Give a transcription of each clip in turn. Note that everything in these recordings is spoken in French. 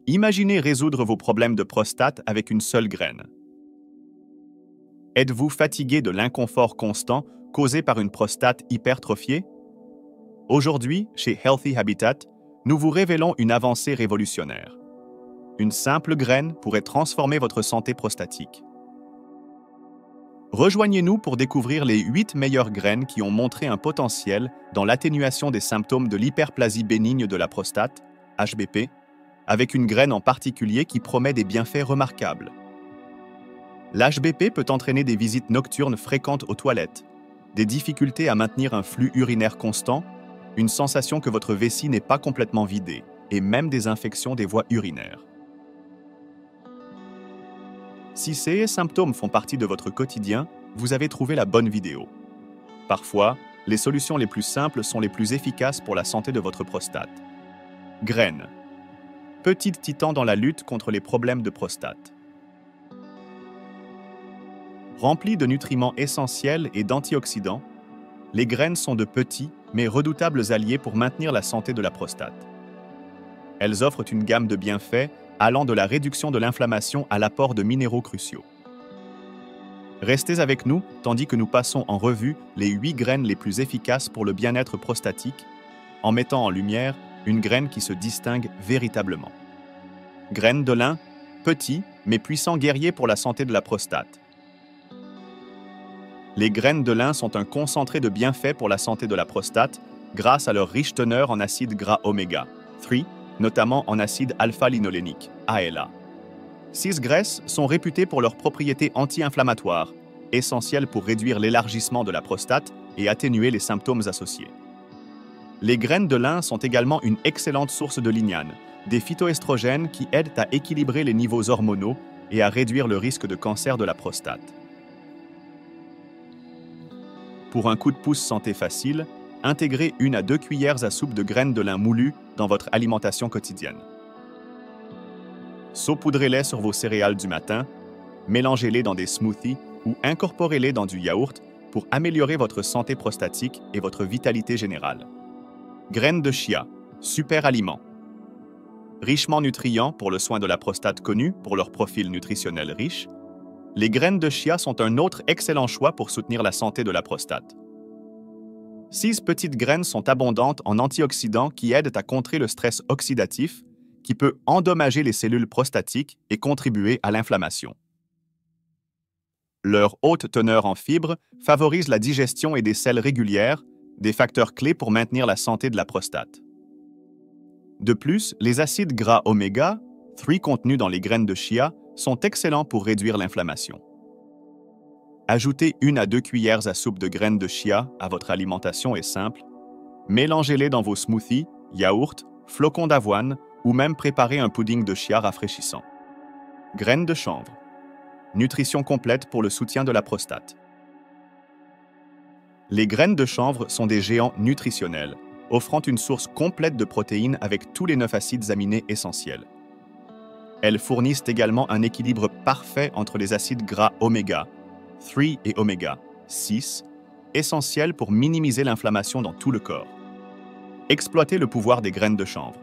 Imaginez résoudre vos problèmes de prostate avec une seule graine. Êtes-vous fatigué de l'inconfort constant causé par une prostate hypertrophiée? Aujourd'hui, chez Healthy Habitat, nous vous révélons une avancée révolutionnaire. Une simple graine pourrait transformer votre santé prostatique. Rejoignez-nous pour découvrir les 8 meilleures graines qui ont montré un potentiel dans l'atténuation des symptômes de l'hyperplasie bénigne de la prostate, HBP, avec une graine en particulier qui promet des bienfaits remarquables. L'HBP peut entraîner des visites nocturnes fréquentes aux toilettes, des difficultés à maintenir un flux urinaire constant, une sensation que votre vessie n'est pas complètement vidée, et même des infections des voies urinaires. Si ces symptômes font partie de votre quotidien, vous avez trouvé la bonne vidéo. Parfois, les solutions les plus simples sont les plus efficaces pour la santé de votre prostate. Graines. Petit titan dans la lutte contre les problèmes de prostate. Remplies de nutriments essentiels et d'antioxydants, les graines sont de petits mais redoutables alliés pour maintenir la santé de la prostate. Elles offrent une gamme de bienfaits allant de la réduction de l'inflammation à l'apport de minéraux cruciaux. Restez avec nous tandis que nous passons en revue les 8 graines les plus efficaces pour le bien-être prostatique, en mettant en lumière une graine qui se distingue véritablement. Graines de lin, petit mais puissant guerrier pour la santé de la prostate. Les graines de lin sont un concentré de bienfaits pour la santé de la prostate grâce à leur riche teneur en acides gras oméga 3, notamment en acide alpha-linolénique, ALA. Ces graisses sont réputées pour leurs propriétés anti-inflammatoires, essentielles pour réduire l'élargissement de la prostate et atténuer les symptômes associés. Les graines de lin sont également une excellente source de lignane, des phytoestrogènes qui aident à équilibrer les niveaux hormonaux et à réduire le risque de cancer de la prostate. Pour un coup de pouce santé facile, intégrez 1 à 2 cuillères à soupe de graines de lin moulues dans votre alimentation quotidienne. Saupoudrez-les sur vos céréales du matin, mélangez-les dans des smoothies ou incorporez-les dans du yaourt pour améliorer votre santé prostatique et votre vitalité générale. Graines de chia, super aliment. Richement nutrients pour le soin de la prostate connu pour leur profil nutritionnel riche, les graines de chia sont un autre excellent choix pour soutenir la santé de la prostate. 6 petites graines sont abondantes en antioxydants qui aident à contrer le stress oxydatif qui peut endommager les cellules prostatiques et contribuer à l'inflammation. Leur haute teneur en fibres favorise la digestion et des selles régulières, des facteurs clés pour maintenir la santé de la prostate. De plus, les acides gras oméga 3 contenus dans les graines de chia sont excellents pour réduire l'inflammation. Ajoutez 1 à 2 cuillères à soupe de graines de chia à votre alimentation est simple. Mélangez-les dans vos smoothies, yaourts, flocons d'avoine ou même préparez un pudding de chia rafraîchissant. Graines de chanvre. Nutrition complète pour le soutien de la prostate. Les graines de chanvre sont des géants nutritionnels, offrant une source complète de protéines avec tous les 9 acides aminés essentiels. Elles fournissent également un équilibre parfait entre les acides gras oméga 3 et oméga 6, essentiels pour minimiser l'inflammation dans tout le corps. Exploitez le pouvoir des graines de chanvre.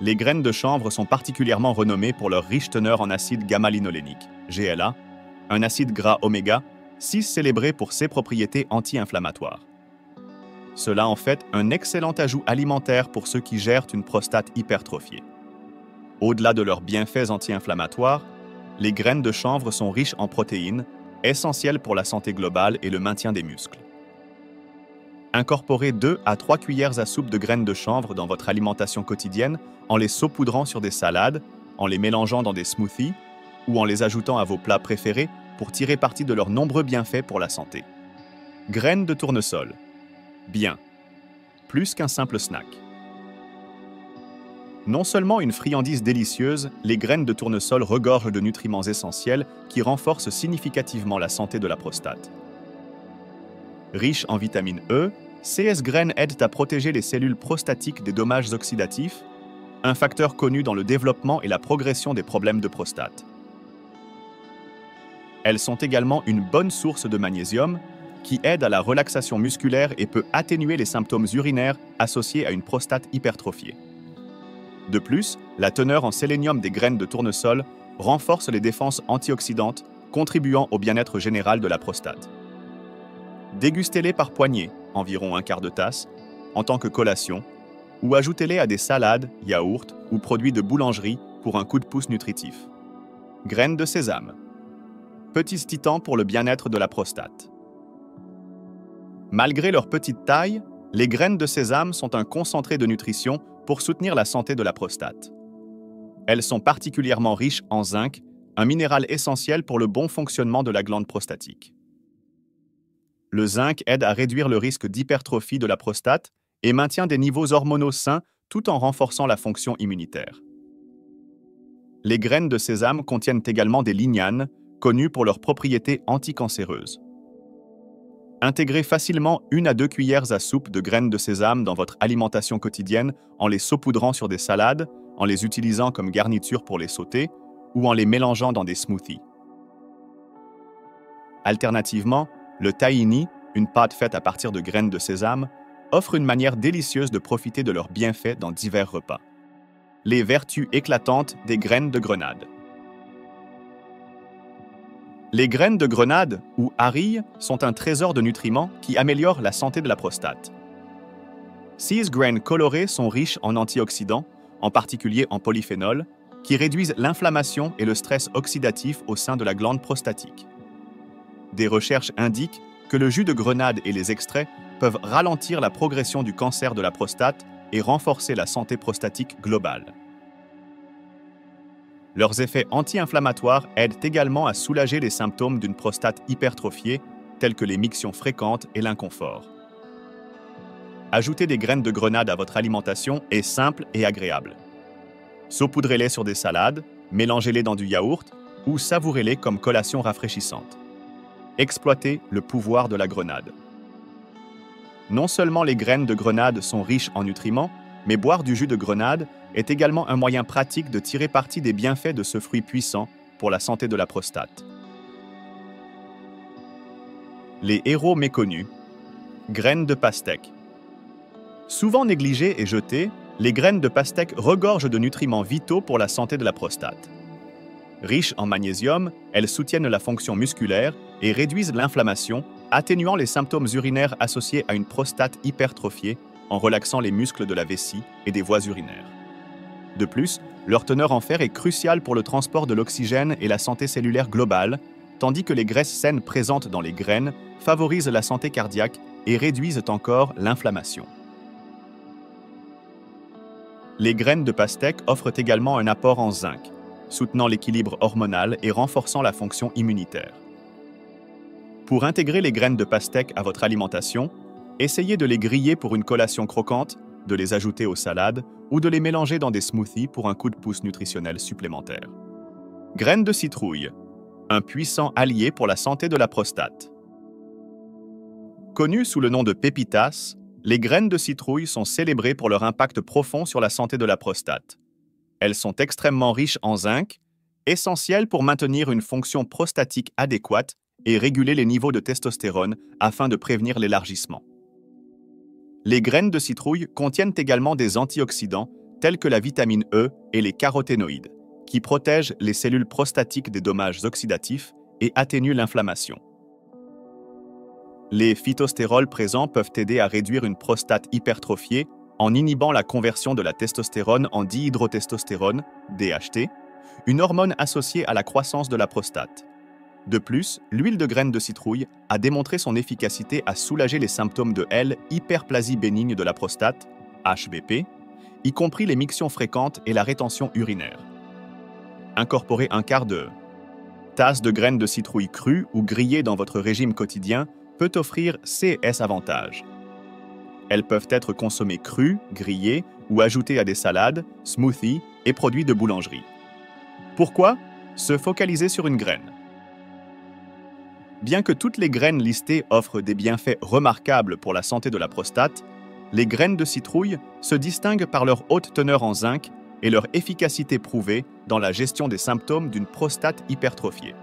Les graines de chanvre sont particulièrement renommées pour leur riche teneur en acide gamma-linolénique, GLA, un acide gras oméga 6 célébré pour ses propriétés anti-inflammatoires. Cela en fait un excellent ajout alimentaire pour ceux qui gèrent une prostate hypertrophiée. Au-delà de leurs bienfaits anti-inflammatoires, les graines de chanvre sont riches en protéines, essentielles pour la santé globale et le maintien des muscles. Incorporez 2 à 3 cuillères à soupe de graines de chanvre dans votre alimentation quotidienne en les saupoudrant sur des salades, en les mélangeant dans des smoothies ou en les ajoutant à vos plats préférés pour tirer parti de leurs nombreux bienfaits pour la santé. Graines de tournesol. Bien. Plus qu'un simple snack. Non seulement une friandise délicieuse, les graines de tournesol regorgent de nutriments essentiels qui renforcent significativement la santé de la prostate. Riches en vitamine E, ces graines aident à protéger les cellules prostatiques des dommages oxydatifs, un facteur connu dans le développement et la progression des problèmes de prostate. Elles sont également une bonne source de magnésium qui aide à la relaxation musculaire et peut atténuer les symptômes urinaires associés à une prostate hypertrophiée. De plus, la teneur en sélénium des graines de tournesol renforce les défenses antioxydantes, contribuant au bien-être général de la prostate. Dégustez-les par poignée, environ un quart de tasse, en tant que collation, ou ajoutez-les à des salades, yaourts ou produits de boulangerie pour un coup de pouce nutritif. Graines de sésame. Petits titans pour le bien-être de la prostate. Malgré leur petite taille, les graines de sésame sont un concentré de nutrition pour soutenir la santé de la prostate. Elles sont particulièrement riches en zinc, un minéral essentiel pour le bon fonctionnement de la glande prostatique. Le zinc aide à réduire le risque d'hypertrophie de la prostate et maintient des niveaux hormonaux sains tout en renforçant la fonction immunitaire. Les graines de sésame contiennent également des lignanes, connues pour leurs propriétés anticancéreuses. Intégrez facilement 1 à 2 cuillères à soupe de graines de sésame dans votre alimentation quotidienne en les saupoudrant sur des salades, en les utilisant comme garniture pour les sautés ou en les mélangeant dans des smoothies. Alternativement, le tahini, une pâte faite à partir de graines de sésame, offre une manière délicieuse de profiter de leurs bienfaits dans divers repas. Les vertus éclatantes des graines de grenade. Les graines de grenade, ou arilles, sont un trésor de nutriments qui améliore la santé de la prostate. Ces graines colorées sont riches en antioxydants, en particulier en polyphénol, qui réduisent l'inflammation et le stress oxydatif au sein de la glande prostatique. Des recherches indiquent que le jus de grenade et les extraits peuvent ralentir la progression du cancer de la prostate et renforcer la santé prostatique globale. Leurs effets anti-inflammatoires aident également à soulager les symptômes d'une prostate hypertrophiée, tels que les mictions fréquentes et l'inconfort. Ajouter des graines de grenade à votre alimentation est simple et agréable. Saupoudrez-les sur des salades, mélangez-les dans du yaourt ou savourez-les comme collation rafraîchissante. Exploitez le pouvoir de la grenade. Non seulement les graines de grenade sont riches en nutriments, mais boire du jus de grenade est également un moyen pratique de tirer parti des bienfaits de ce fruit puissant pour la santé de la prostate. Les héros méconnus. Graines de pastèque. Souvent négligées et jetées, les graines de pastèque regorgent de nutriments vitaux pour la santé de la prostate. Riches en magnésium, elles soutiennent la fonction musculaire et réduisent l'inflammation, atténuant les symptômes urinaires associés à une prostate hypertrophiée en relaxant les muscles de la vessie et des voies urinaires. De plus, leur teneur en fer est cruciale pour le transport de l'oxygène et la santé cellulaire globale, tandis que les graisses saines présentes dans les graines favorisent la santé cardiaque et réduisent encore l'inflammation. Les graines de pastèque offrent également un apport en zinc, soutenant l'équilibre hormonal et renforçant la fonction immunitaire. Pour intégrer les graines de pastèque à votre alimentation, essayez de les griller pour une collation croquante, de les ajouter aux salades ou de les mélanger dans des smoothies pour un coup de pouce nutritionnel supplémentaire. Graines de citrouille, un puissant allié pour la santé de la prostate. Connues sous le nom de pépitas, les graines de citrouille sont célébrées pour leur impact profond sur la santé de la prostate. Elles sont extrêmement riches en zinc, essentiel pour maintenir une fonction prostatique adéquate et réguler les niveaux de testostérone afin de prévenir l'élargissement. Les graines de citrouille contiennent également des antioxydants tels que la vitamine E et les caroténoïdes, qui protègent les cellules prostatiques des dommages oxydatifs et atténuent l'inflammation. Les phytostérols présents peuvent aider à réduire une prostate hypertrophiée en inhibant la conversion de la testostérone en dihydrotestostérone, DHT, une hormone associée à la croissance de la prostate. De plus, l'huile de graines de citrouille a démontré son efficacité à soulager les symptômes de hyperplasie bénigne de la prostate, HBP, y compris les mictions fréquentes et la rétention urinaire. Incorporez un quart de tasse de graines de citrouille crues ou grillées dans votre régime quotidien peut offrir ces avantages. Elles peuvent être consommées crues, grillées ou ajoutées à des salades, smoothies et produits de boulangerie. Pourquoi se focaliser sur une graine? Bien que toutes les graines listées offrent des bienfaits remarquables pour la santé de la prostate, les graines de citrouille se distinguent par leur haute teneur en zinc et leur efficacité prouvée dans la gestion des symptômes d'une prostate hypertrophiée.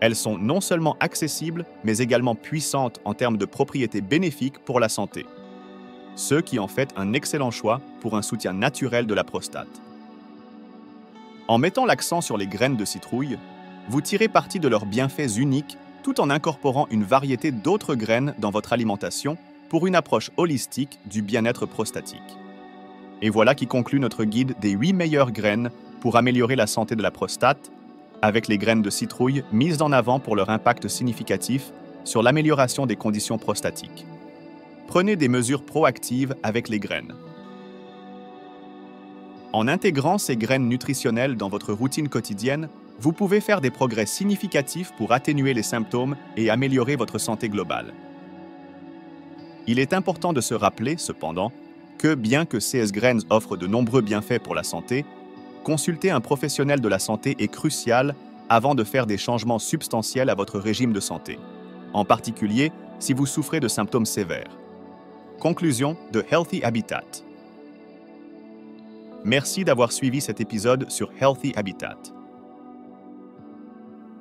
Elles sont non seulement accessibles, mais également puissantes en termes de propriétés bénéfiques pour la santé. ce qui en fait un excellent choix pour un soutien naturel de la prostate. En mettant l'accent sur les graines de citrouille, vous tirez parti de leurs bienfaits uniques tout en incorporant une variété d'autres graines dans votre alimentation pour une approche holistique du bien-être prostatique. Et voilà qui conclut notre guide des 8 meilleures graines pour améliorer la santé de la prostate, avec les graines de citrouille mises en avant pour leur impact significatif sur l'amélioration des conditions prostatiques. Prenez des mesures proactives avec les graines. En intégrant ces graines nutritionnelles dans votre routine quotidienne, vous pouvez faire des progrès significatifs pour atténuer les symptômes et améliorer votre santé globale. Il est important de se rappeler, cependant, que bien que CS Grains offre de nombreux bienfaits pour la santé, consulter un professionnel de la santé est crucial avant de faire des changements substantiels à votre régime de santé, en particulier si vous souffrez de symptômes sévères. Conclusion de Healthy Habitat. Merci d'avoir suivi cet épisode sur Healthy Habitat.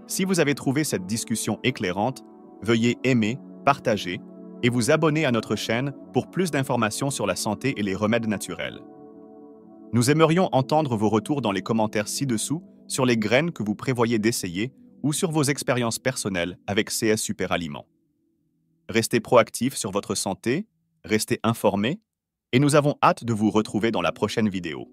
Si vous avez trouvé cette discussion éclairante, veuillez aimer, partager et vous abonner à notre chaîne pour plus d'informations sur la santé et les remèdes naturels. Nous aimerions entendre vos retours dans les commentaires ci-dessous sur les graines que vous prévoyez d'essayer ou sur vos expériences personnelles avec CS Super Aliments. Restez proactifs sur votre santé, restez informés et nous avons hâte de vous retrouver dans la prochaine vidéo.